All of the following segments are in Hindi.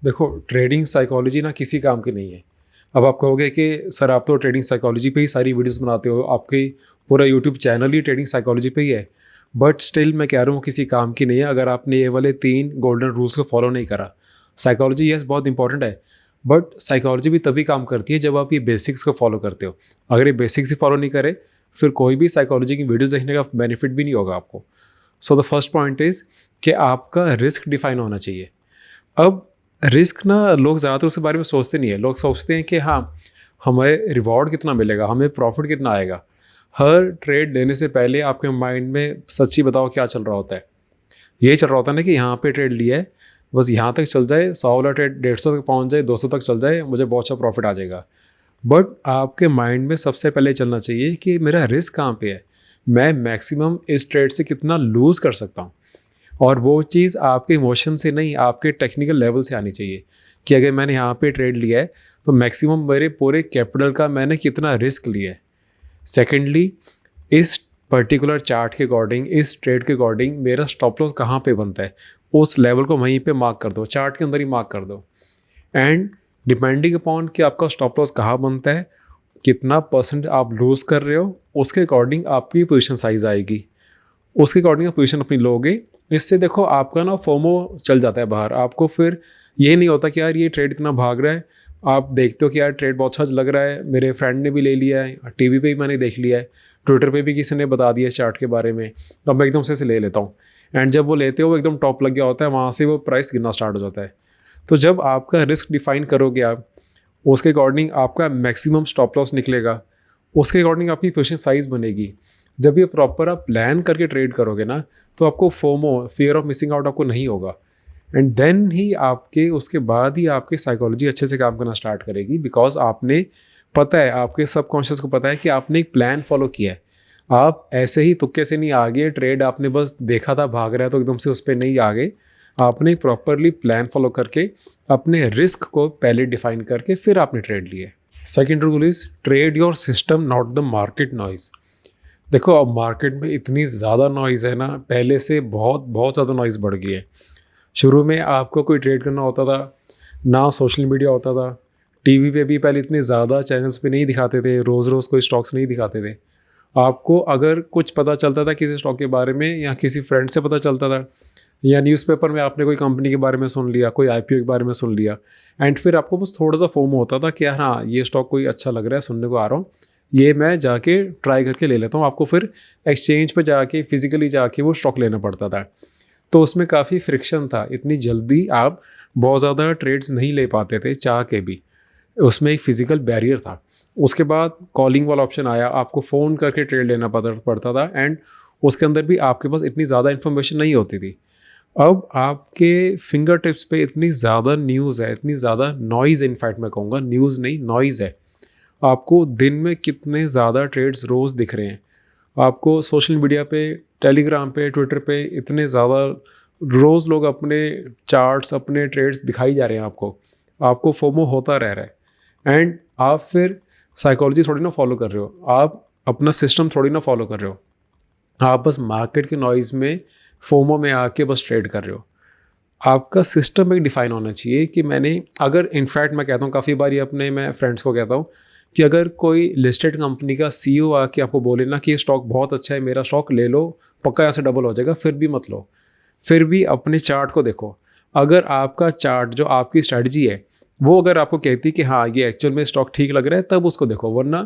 देखो, ट्रेडिंग साइकोलॉजी ना किसी काम की नहीं है। अब आप कहोगे कि सर आप तो ट्रेडिंग साइकोलॉजी पे ही सारी वीडियोस बनाते हो, आपकी पूरा यूट्यूब चैनल ही ट्रेडिंग साइकोलॉजी पे ही है। बट स्टिल मैं कह रहा हूँ किसी काम की नहीं है अगर आपने ये वाले 3 गोल्डन रूल्स को फॉलो नहीं करा। साइकोलॉजी यस बहुत इंपॉर्टेंट है, बट साइकोलॉजी भी तभी काम करती है जब आप ये बेसिक्स को फॉलो करते हो। अगर ये बेसिक्स ही फॉलो नहीं करे फिर कोई भी साइकोलॉजी की वीडियोस देखने का बेनिफिट भी नहीं होगा आपको। So the first point is कि आपका रिस्क डिफाइन होना चाहिए। अब रिस्क ना लोग ज़्यादातर उसके बारे में सोचते नहीं है। लोग सोचते हैं कि हाँ हमें रिवॉर्ड कितना मिलेगा, हमें प्रॉफिट कितना आएगा। हर ट्रेड लेने से पहले आपके माइंड में सच्ची बताओ क्या चल रहा होता है। ये चल रहा होता है ना कि यहाँ पे ट्रेड लिया है, बस यहाँ तक चल जाए, 100 वाला ट्रेड 150 तक पहुँच जाए, 200 तक चल जाए, मुझे बहुत अच्छा प्रॉफिट आ जाएगा। बट आपके माइंड में सबसे पहले चलना चाहिए कि मेरा रिस्क कहाँ पे है, मैं मैक्सिमम इस ट्रेड से कितना लूज़ कर सकता हूँ। और वो चीज़ आपके इमोशन से नहीं, आपके टेक्निकल लेवल से आनी चाहिए कि अगर मैंने यहाँ पे ट्रेड लिया है तो मैक्सिमम मेरे पूरे कैपिटल का मैंने कितना रिस्क लिया है। सेकेंडली, इस पर्टिकुलर चार्ट के अकॉर्डिंग, इस ट्रेड के अकॉर्डिंग मेरा स्टॉप लॉस कहाँ पे बनता है, उस लेवल को वहीं पे मार्क कर दो, चार्ट के अंदर ही मार्क कर दो। एंड डिपेंडिंग अपॉन कि आपका स्टॉप लॉस कहाँ बनता है, कितना परसेंट आप लूज़ कर रहे हो, उसके अकॉर्डिंग आपकी पोजीशन साइज आएगी, उसके अकॉर्डिंग आप पोजीशन अपनी लोगे। इससे देखो आपका ना फोमो चल जाता है बाहर। आपको फिर ये नहीं होता कि यार ये ट्रेड इतना भाग रहा है। आप देखते हो कि यार ट्रेड बहुत अच्छा लग रहा है, मेरे फ्रेंड ने भी ले लिया है, टीवी पे भी मैंने देख लिया है, ट्विटर पे भी किसी ने बता दिया चार्ट के बारे में, तो अब मैं एकदम से ले लेता हूँ। एंड जब वो लेते हो वो एकदम टॉप लग गया होता है, वहाँ से वो प्राइस गिरना स्टार्ट हो जाता है। तो जब आपका रिस्क डिफाइन करोगे आप, उसके अकॉर्डिंग आपका मैक्सिमम स्टॉप लॉस निकलेगा, उसके अकॉर्डिंग आपकी पोजीशन साइज बनेगी। जब ये प्रॉपर आप प्लान करके ट्रेड करोगे ना तो आपको FOMO, fear of missing out, आपको नहीं होगा। एंड देन ही आपके उसके बाद ही आपकी साइकोलॉजी अच्छे से काम करना स्टार्ट करेगी, बिकॉज आपने पता है, आपके सबकॉन्शियस को पता है कि आपने एक प्लान फॉलो किया है। आप ऐसे ही तुक्के से नहीं आ गए, ट्रेड आपने बस देखा था भाग रहा है तो एकदम से उस पर नहीं आ गए। आपने प्रॉपरली प्लान फॉलो करके अपने रिस्क को पहले डिफाइन करके फिर आपने ट्रेड लिए। Second rule is trade your system not the market noise. देखो अब मार्केट में इतनी ज़्यादा नॉइज़ है ना, पहले से बहुत बहुत ज़्यादा नॉइज़ बढ़ गई है। शुरू में आपको कोई ट्रेड करना होता था ना, सोशल मीडिया होता था, टीवी पे भी पहले इतने ज़्यादा चैनल्स पे नहीं दिखाते थे, रोज़ रोज़ कोई स्टॉक्स नहीं दिखाते थे। आपको अगर कुछ पता चलता था किसी स्टॉक के बारे में या किसी फ्रेंड से पता चलता था, या न्यूज़पेपर में आपने कोई कंपनी के बारे में सुन लिया, कोई आईपीओ के बारे में सुन लिया, एंड फिर आपको बस थोड़ा सा फोमो होता था कि हाँ ये स्टॉक कोई अच्छा लग रहा है, सुनने को आ रहा हूँ, ये मैं जाके ट्राई करके ले लेता हूँ। आपको फिर एक्सचेंज पे जाके फिजिकली जाके वो स्टॉक लेना पड़ता था, तो उसमें काफ़ी फ्रिक्शन था, इतनी जल्दी आप बहुत ज़्यादा ट्रेड्स नहीं ले पाते थे चाह के भी, उसमें एक फिजिकल बैरियर था। उसके बाद कॉलिंग वाला ऑप्शन आया, आपको फ़ोन करके ट्रेड लेना पड़ता था, एंड उसके अंदर भी आपके पास इतनी ज़्यादा इन्फॉर्मेशन नहीं होती थी। अब आपके फिंगर टिप्स पे इतनी ज़्यादा न्यूज़ है, इतनी ज़्यादा नॉइज़, इनफैक्ट मैं कहूँगा न्यूज़ नहीं नॉइज़ है। आपको दिन में कितने ज़्यादा ट्रेड्स रोज़ दिख रहे हैं, आपको सोशल मीडिया पे, टेलीग्राम पे, ट्विटर पे इतने ज़्यादा रोज़ लोग अपने चार्ट्स, अपने ट्रेड्स दिखाई जा रहे हैं आपको फोमो होता रह रहा है। एंड आप फिर साइकोलॉजी थोड़ी ना फॉलो कर रहे हो, आप अपना सिस्टम थोड़ी ना फॉलो कर रहे हो, आप बस मार्केट के नॉइज़ में, फोमो में आके बस ट्रेड कर रहे हो। आपका सिस्टम एक डिफाइन होना चाहिए कि मैंने, अगर इनफैक्ट मैं कहता हूँ काफ़ी बार अपने मैं फ्रेंड्स को कहता हूँ कि अगर कोई लिस्टेड कंपनी का सीईओ आके आपको बोले ना कि ये स्टॉक बहुत अच्छा है, मेरा स्टॉक ले लो, पक्का यहाँ से डबल हो जाएगा, फिर भी मत लो। फिर भी अपने चार्ट को देखो। अगर आपका चार्ट, जो आपकी स्ट्रैटेजी है, वो अगर आपको कहती है कि हाँ ये एक्चुअल में स्टॉक ठीक लग रहा है, तब उसको देखो, वरना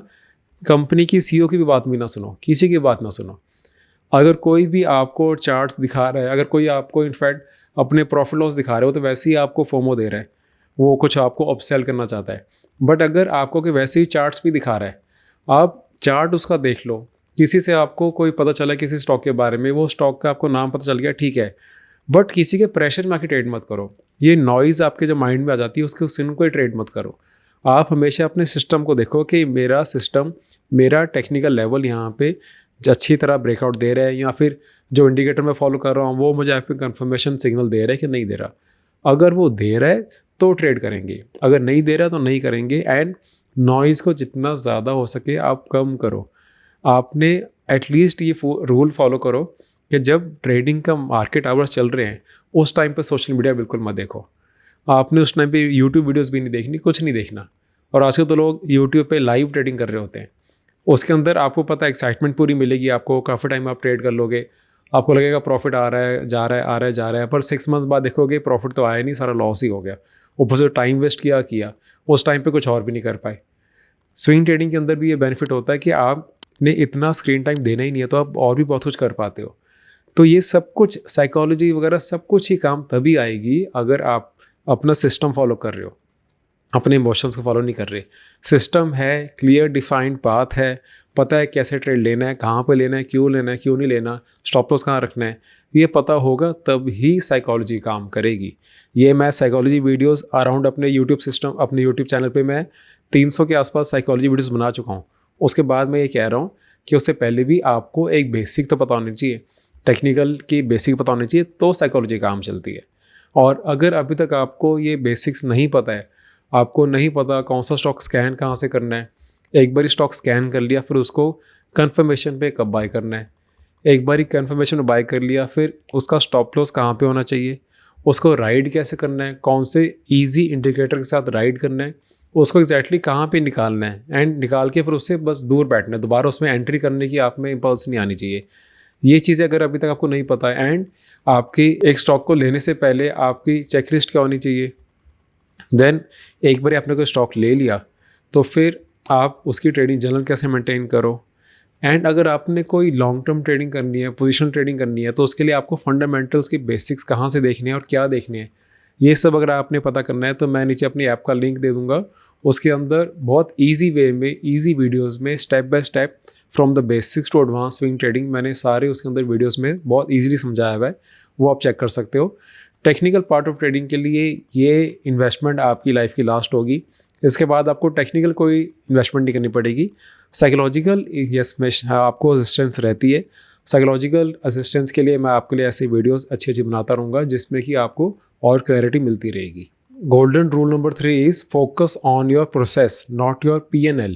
कंपनी की सीईओ की भी बात भी ना सुनो, किसी की बात ना सुनो। अगर कोई भी आपको चार्ट्स दिखा रहा है, अगर कोई आपको इनफैक्ट अपने प्रॉफिट लॉस दिखा रहे हो, तो वैसे ही आपको फोमो दे रहा है, वो कुछ आपको अपसेल करना चाहता है। बट अगर आपको कि वैसे ही चार्ट्स भी दिखा रहा है, आप चार्ट उसका देख लो, किसी से आपको कोई पता चला किसी स्टॉक के बारे में, वो स्टॉक का आपको नाम पता चल गया, ठीक है, बट किसी के प्रेशर में आके ट्रेड मत करो। ये नॉइज़ आपके जो माइंड में आ जाती है उसके उन कोई ट्रेड मत करो। आप हमेशा अपने सिस्टम को देखो कि मेरा सिस्टम, मेरा टेक्निकल लेवल यहाँ पे अच्छी तरह ब्रेकआउट दे रहा है, या फिर जो इंडिकेटर मैं फॉलो कर रहा हूँ वो मुझे आपको कंफर्मेशन सिग्नल दे रहा है कि नहीं दे रहा। अगर वो दे रहा है तो ट्रेड करेंगे, अगर नहीं दे रहा तो नहीं करेंगे। एंड नॉइज़ को जितना ज़्यादा हो सके आप कम करो। आपने एटलीस्ट ये रूल फॉलो करो कि जब ट्रेडिंग का मार्केट आवर्स चल रहे हैं उस टाइम पे सोशल मीडिया बिल्कुल मत देखो। आपने उस टाइम पे यूट्यूब वीडियोस भी नहीं देखनी, कुछ नहीं देखना। और आजकल तो लोग यूट्यूब पे लाइव ट्रेडिंग कर रहे होते हैं। उसके अंदर आपको पता है एक्साइटमेंट पूरी मिलेगी आपको, काफ़ी टाइम आप ट्रेड कर लोगे, आपको लगेगा प्रॉफिट आ रहा है, जा रहा है, आ रहा है, जा रहा है, पर 6 मंथ्स बाद देखोगे प्रॉफिट तो आया नहीं, सारा लॉस ही हो गया। ऊपर से टाइम वेस्ट किया उस टाइम पे कुछ और भी नहीं कर पाए। स्विंग ट्रेडिंग के अंदर भी ये बेनिफिट होता है कि आपने इतना स्क्रीन टाइम देना ही नहीं है, तो आप और भी बहुत कुछ कर पाते हो। तो ये सब कुछ साइकोलॉजी वगैरह सब कुछ ही काम तभी आएगी अगर आप अपना सिस्टम फॉलो कर रहे हो, अपने इमोशंस को फॉलो नहीं कर रहे। सिस्टम है, क्लियर डिफाइंड पाथ है, पता है कैसे ट्रेड लेना है, कहाँ पे लेना है, क्यों नहीं लेना, स्टॉप लॉस कहाँ रखना है, ये पता होगा तब ही साइकोलॉजी काम करेगी। ये मैं साइकोलॉजी वीडियोस अराउंड अपने यूट्यूब चैनल पे मैं 300 के आसपास साइकोलॉजी वीडियोस बना चुका हूँ। उसके बाद मैं ये कह रहा हूँ कि उससे पहले भी आपको एक बेसिक तो पता होनी चाहिए, टेक्निकल की बेसिक पता होनी चाहिए, तो साइकोलॉजी काम चलती है। और अगर अभी तक आपको ये बेसिक्स नहीं पता है, आपको नहीं पता कौन सा स्टॉक स्कैन कहाँ से करना है, एक बार स्टॉक स्कैन कर लिया फिर उसको कंफर्मेशन पे कब बाय करना है, एक बार कंफर्मेशन बाय कर लिया फिर उसका स्टॉप लॉस कहाँ पे होना चाहिए, उसको राइड कैसे करना है, कौन से इजी इंडिकेटर के साथ राइड करना है, उसको एग्जैक्टली कहाँ पे निकालना है, एंड निकाल के फिर उससे बस दूर बैठना है, दोबारा उसमें एंट्री करने की आप में इम्पल्स नहीं आनी चाहिए। ये चीज़ें अगर अभी तक आपको नहीं पता है, एंड आपकी एक स्टॉक को लेने से पहले आपकी चेकलिस्ट क्या होनी चाहिए, देन एक बार आपने कोई स्टॉक ले लिया तो फिर आप उसकी ट्रेडिंग जर्नल कैसे मेंटेन करो, एंड अगर आपने कोई लॉन्ग टर्म ट्रेडिंग करनी है, पोजीशन ट्रेडिंग करनी है, तो उसके लिए आपको फंडामेंटल्स की बेसिक्स कहाँ से देखने हैं और क्या देखने हैं, ये सब अगर आपने पता करना है तो मैं नीचे अपनी ऐप का लिंक दे दूँगा। उसके अंदर बहुत ईजी वे में, ईजी वीडियोज़ में step by step from the basics to advance swing trading मैंने सारे उसके अंदर वीडियोज़ में बहुत ईजिली समझाया हुआ है, वो आप चेक कर सकते हो। टेक्निकल पार्ट ऑफ ट्रेडिंग के लिए ये इन्वेस्टमेंट आपकी लाइफ की लास्ट होगी, इसके बाद आपको टेक्निकल कोई इन्वेस्टमेंट नहीं करनी पड़ेगी। साइकोलॉजिकल यस में आपको असिस्टेंस रहती है। साइकोलॉजिकल असिस्टेंस के लिए मैं आपके लिए ऐसे वीडियोस अच्छी बनाता रहूँगा जिसमें कि आपको और क्लैरिटी मिलती रहेगी। Golden rule number 3 is focus on your process not your PNL।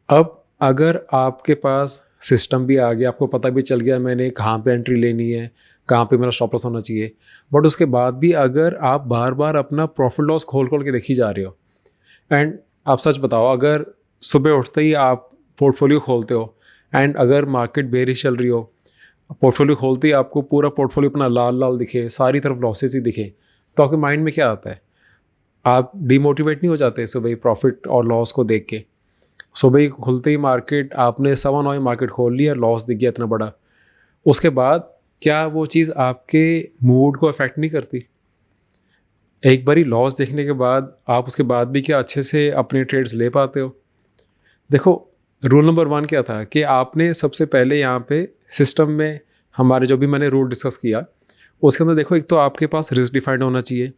अब अगर आपके पास सिस्टम भी आ गया, आपको पता भी चल गया मैंने कहाँ पे एंट्री लेनी है, कहाँ पे मेरा स्टॉप लॉस होना चाहिए, बट उसके बाद भी अगर आप बार बार अपना प्रॉफिट लॉस खोल के देखी जा रहे हो, एंड आप सच बताओ अगर सुबह उठते ही आप पोर्टफोलियो खोलते हो एंड अगर मार्केट बेरिश चल रही हो, पोर्टफोलियो खोलते ही आपको पूरा पोर्टफोलियो अपना लाल लाल दिखे, सारी तरफ लॉसेस ही दिखे, तो आपके माइंड में क्या आता है? आप डिमोटिवेट नहीं हो जाते सुबह ही प्रॉफिट और लॉस को देख के? सुबह ही खुलते ही मार्केट, आपने 9:15 मार्केट खोल लिया, लॉस दिख गया इतना बड़ा, उसके बाद क्या वो चीज़ आपके मूड को अफेक्ट नहीं करती? एक बारी लॉस देखने के बाद आप उसके बाद भी क्या अच्छे से अपने ट्रेड्स ले पाते हो? देखो रूल नंबर 1 क्या था कि आपने सबसे पहले यहाँ पे सिस्टम में हमारे जो भी मैंने रूल डिस्कस किया उसके अंदर देखो, एक तो आपके पास रिस्क डिफाइंड होना चाहिए।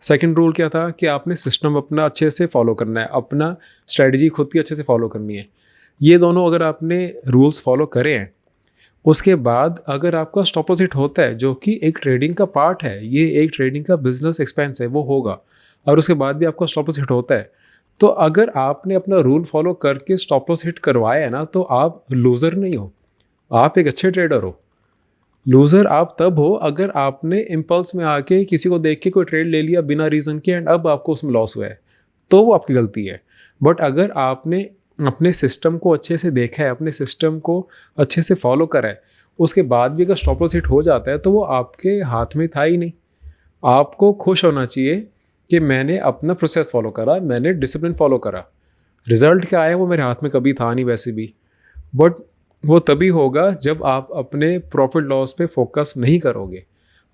सेकंड रूल क्या था कि आपने सिस्टम अपना अच्छे से फॉलो करना है, अपना स्ट्रेटजी खुद की अच्छे से फॉलो करनी है। ये दोनों अगर आपने रूल्स फॉलो करे हैं, उसके बाद अगर आपका स्टॉप लॉस हिट होता है जो कि एक ट्रेडिंग का पार्ट है, ये एक ट्रेडिंग का बिजनेस एक्सपेंस है, वो होगा, और उसके बाद भी आपका स्टॉप लॉस हिट होता है, तो अगर आपने अपना रूल फॉलो करके स्टॉप लॉस हिट करवाया है ना, तो आप लूज़र नहीं हो, आप एक अच्छे ट्रेडर हो। लूज़र आप तब हो अगर आपने इम्पल्स में आके किसी को देख के कोई ट्रेड ले लिया बिना रीज़न के एंड अब आपको उसमें लॉस हुआ है, तो वो आपकी गलती है। बट अगर आपने अपने सिस्टम को अच्छे से देखा है, अपने सिस्टम को अच्छे से फॉलो करा है, उसके बाद भी अगर स्टॉप लॉस हिट हो जाता है तो वो आपके हाथ में था ही नहीं। आपको खुश होना चाहिए कि मैंने अपना प्रोसेस फॉलो करा, मैंने डिसिप्लिन फॉलो करा, रिजल्ट क्या आया वो मेरे हाथ में कभी था नहीं वैसे भी, बट वो तभी होगा जब आप अपने प्रॉफिट लॉस पे फोकस नहीं करोगे।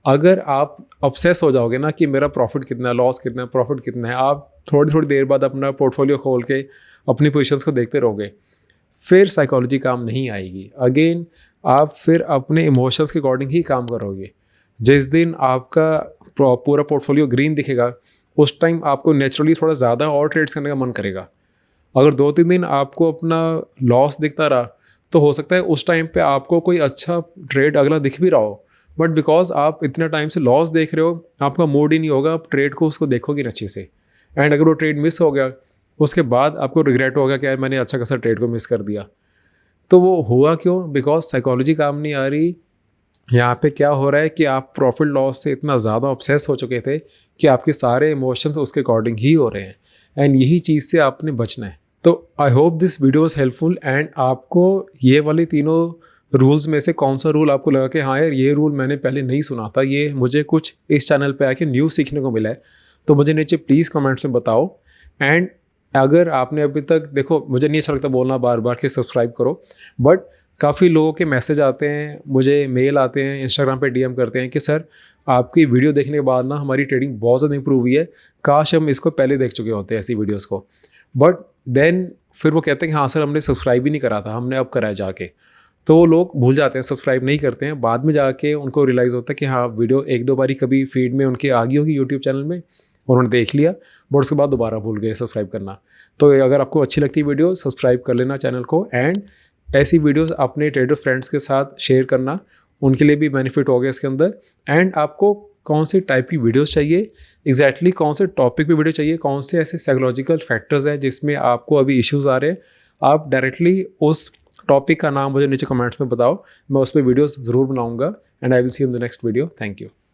अगर आप ऑब्सेस हो जाओगे ना कि मेरा प्रॉफिट कितना है, लॉस कितना है, प्रॉफिट कितना है, आप थोड़ी थोड़ी देर बाद अपना पोर्टफोलियो खोल के अपनी पोजीशंस को देखते रहोगे, फिर साइकोलॉजी काम नहीं आएगी। अगेन आप फिर अपने इमोशंस के अकॉर्डिंग ही काम करोगे। जिस दिन आपका पूरा पोर्टफोलियो ग्रीन दिखेगा उस टाइम आपको नेचुरली थोड़ा ज़्यादा और ट्रेड्स करने का मन करेगा। अगर 2-3 दिन आपको अपना लॉस दिखता रहा तो हो सकता है उस टाइम पे आपको कोई अच्छा ट्रेड अगला दिख भी रहा हो, बट बिकॉज आप इतना टाइम से लॉस देख रहे हो, आपका मूड ही नहीं होगा, आप ट्रेड को उसको देखोगे ना अच्छे से, एंड अगर वो ट्रेड मिस हो गया उसके बाद आपको रिग्रेट होगा कि यार मैंने अच्छा खासा ट्रेड को मिस कर दिया। तो वो हुआ क्यों? बिकॉज साइकोलॉजी काम नहीं आ रही, यहाँ पे क्या हो रहा है कि आप प्रॉफिट लॉस से इतना ज़्यादा ऑब्सेस हो चुके थे कि आपके सारे इमोशंस उसके अकॉर्डिंग ही हो रहे हैं, एंड यही चीज़ से आपने बचना है। तो I hope this video is helpful, and आपको ये वाले तीनों रूल्स में से कौन सा रूल आपको लगा कि हाँ यार ये रूल मैंने पहले नहीं सुना था, ये मुझे कुछ इस चैनल पे आके न्यू सीखने को मिला है, तो मुझे नीचे प्लीज़ कमेंट्स में बताओ। एंड अगर आपने अभी तक, देखो मुझे नहीं अच्छा लगता बोलना बार बार कि सब्सक्राइब करो, बट काफ़ी लोगों के मैसेज आते हैं, मुझे मेल आते हैं, इंस्टाग्राम पे डीएम करते हैं कि सर आपकी वीडियो देखने के बाद ना हमारी ट्रेडिंग बहुत ज़्यादा इंप्रूव हुई है, काश हम इसको पहले देख चुके होते हैं ऐसी वीडियोस को। बट देन फिर वो कहते हैं कि हाँ सर हमने सब्सक्राइब ही नहीं करा था, हमने अब करा है जाके। तो वो लोग भूल जाते हैं, सब्सक्राइब नहीं करते हैं, बाद में जाके उनको रियलाइज़ होता है कि हाँ वीडियो एक दो बारी कभी फीड में उनके आ गई होगी यूट्यूब चैनल में, और उन्होंने देख लिया, बट उसके बाद दोबारा भूल गए सब्सक्राइब करना। तो अगर आपको अच्छी लगती है वीडियो, सब्सक्राइब कर लेना चैनल को, एंड ऐसी वीडियोस अपने ट्रेडर फ्रेंड्स के साथ शेयर करना, उनके लिए भी बेनिफिट हो गया इसके अंदर। एंड आपको कौन से टाइप की वीडियोस चाहिए, एग्जैक्टली कौन से टॉपिक पे वीडियो चाहिए, कौन से ऐसे साइकोलॉजिकल फैक्टर्स हैं जिसमें आपको अभी इश्यूज़ आ रहे हैं, आप डायरेक्टली उस टॉपिक का नाम मुझे नीचे कमेंट्स में बताओ, मैं उस पर वीडियोस ज़रूर बनाऊंगा। And I will see you in the next video. Thank you.